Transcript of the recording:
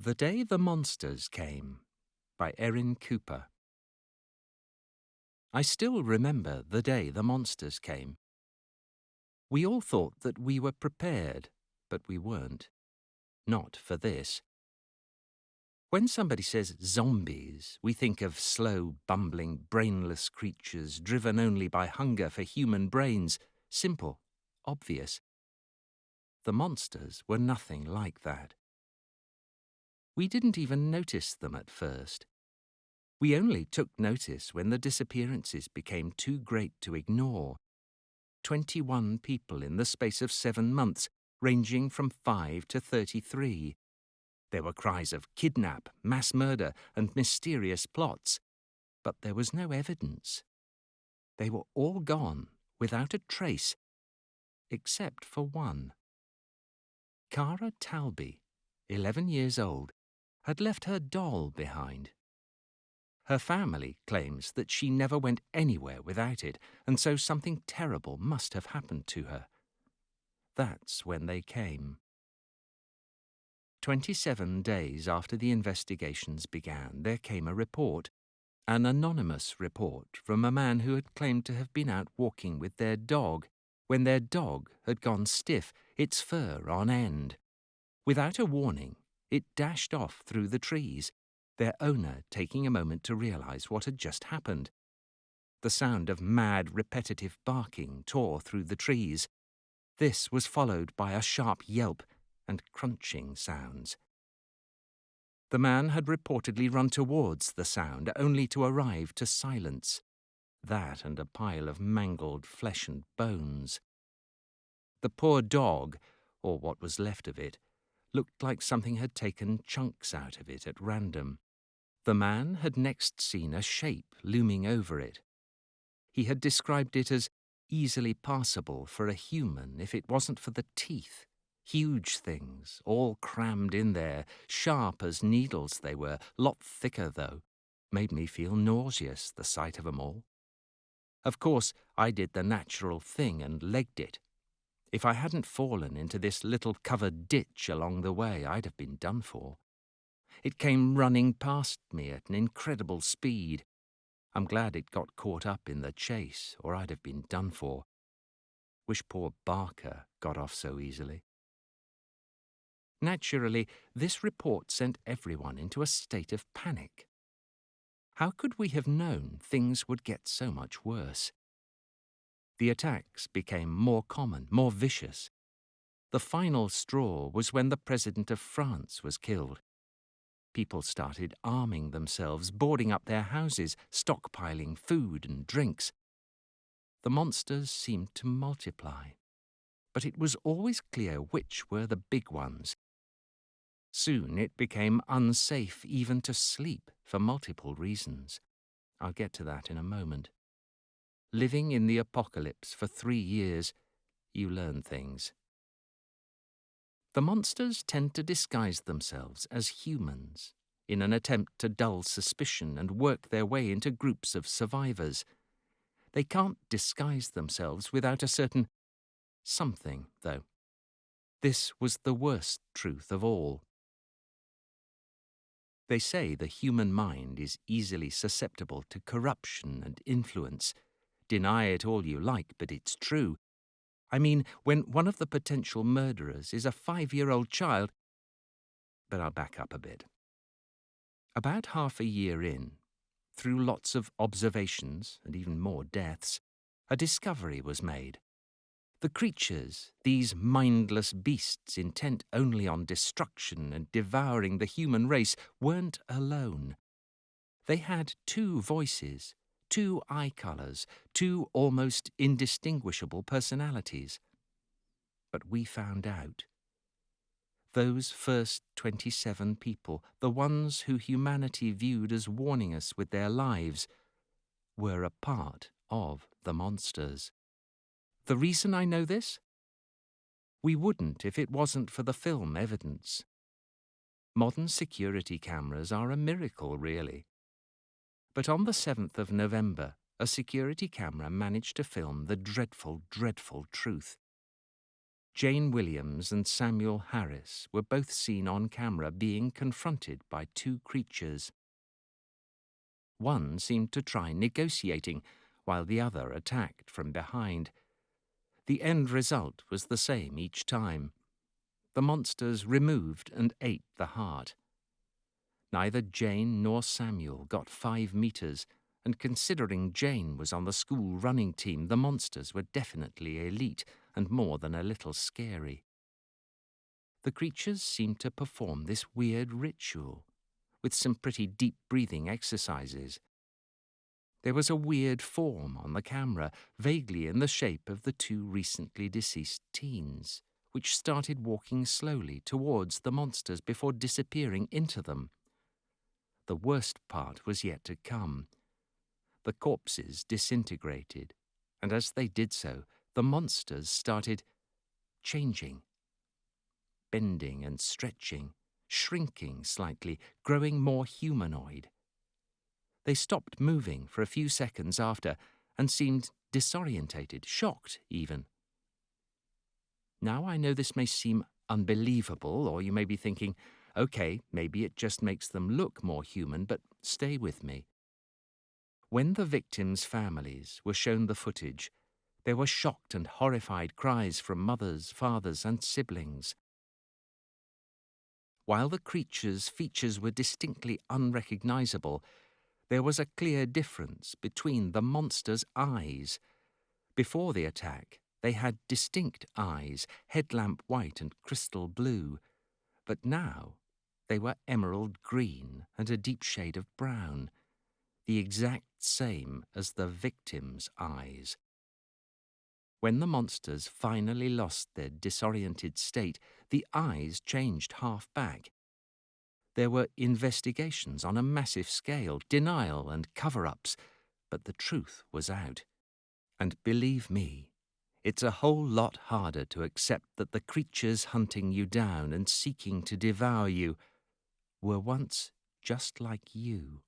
The Day the Monsters Came by Erin Cooper. I still remember the day the monsters came. We all thought that we were prepared, but we weren't. Not for this. When somebody says zombies, we think of slow, bumbling, brainless creatures driven only by hunger for human brains, simple, obvious. The monsters were nothing like that. We didn't even notice them at first. We only took notice when the disappearances became too great to ignore. 21 people in the space of 7 months, ranging from 5 to 33. There were cries of kidnap, mass murder, and mysterious plots, but there was no evidence. They were all gone, without a trace, except for one. Cara Talby, 11 years old, had left her doll behind. Her family claims that she never went anywhere without it, and so something terrible must have happened to her. That's when they came. 27 days after the investigations began, there came a report, an anonymous report from a man who had claimed to have been out walking with their dog when their dog had gone stiff, its fur on end. Without a warning, it dashed off through the trees, their owner taking a moment to realize what had just happened. The sound of mad, repetitive barking tore through the trees. This was followed by a sharp yelp and crunching sounds. The man had reportedly run towards the sound, only to arrive to silence. That and a pile of mangled flesh and bones. The poor dog, or what was left of it, looked like something had taken chunks out of it at random. The man had next seen a shape looming over it. He had described it as easily passable for a human if it wasn't for the teeth. Huge things, all crammed in there, sharp as needles they were, lot thicker though. Made me feel nauseous, the sight of 'em all. Of course, I did the natural thing and legged it. If I hadn't fallen into this little covered ditch along the way, I'd have been done for. It came running past me at an incredible speed. I'm glad it got caught up in the chase, or I'd have been done for. Wish poor Barker got off so easily. Naturally, this report sent everyone into a state of panic. How could we have known things would get so much worse? The attacks became more common, more vicious. The final straw was when the President of France was killed. People started arming themselves, boarding up their houses, stockpiling food and drinks. The monsters seemed to multiply, but it was always clear which were the big ones. Soon it became unsafe even to sleep for multiple reasons. I'll get to that in a moment. Living in the apocalypse for 3 years, you learn things. The monsters tend to disguise themselves as humans in an attempt to dull suspicion and work their way into groups of survivors. They can't disguise themselves without a certain something, though. This was the worst truth of all. They say the human mind is easily susceptible to corruption and influence. Deny it all you like, but it's true. I mean, when one of the potential murderers is a 5-year-old child. But I'll back up a bit. About half a year in, through lots of observations and even more deaths, a discovery was made. The creatures, these mindless beasts intent only on destruction and devouring the human race, weren't alone. They had 2 voices, 2 eye colours, 2 almost indistinguishable personalities. But we found out. Those first 27 people, the ones who humanity viewed as warning us with their lives, were a part of the monsters. The reason I know this? We wouldn't if it wasn't for the film evidence. Modern security cameras are a miracle, really. But on the 7th of November, a security camera managed to film the dreadful, dreadful truth. Jane Williams and Samuel Harris were both seen on camera being confronted by two creatures. One seemed to try negotiating, while the other attacked from behind. The end result was the same each time. The monsters removed and ate the heart. Neither Jane nor Samuel got 5 meters, and considering Jane was on the school running team, the monsters were definitely elite and more than a little scary. The creatures seemed to perform this weird ritual, with some pretty deep breathing exercises. There was a weird form on the camera, vaguely in the shape of the two recently deceased teens, which started walking slowly towards the monsters before disappearing into them. The worst part was yet to come. The corpses disintegrated, and as they did so, the monsters started changing, bending and stretching, shrinking slightly, growing more humanoid. They stopped moving for a few seconds after and seemed disorientated, shocked even. Now I know this may seem unbelievable, or you may be thinking, okay, maybe it just makes them look more human, but stay with me. When the victims' families were shown the footage, there were shocked and horrified cries from mothers, fathers, and siblings. While the creatures' features were distinctly unrecognizable, there was a clear difference between the monsters' eyes. Before the attack, they had distinct eyes, headlamp white and crystal blue, but now they were emerald green and a deep shade of brown, the exact same as the victims' eyes. When the monsters finally lost their disoriented state, the eyes changed half back. There were investigations on a massive scale, denial and cover-ups, but the truth was out. And believe me, it's a whole lot harder to accept that the creatures hunting you down and seeking to devour you were once just like you.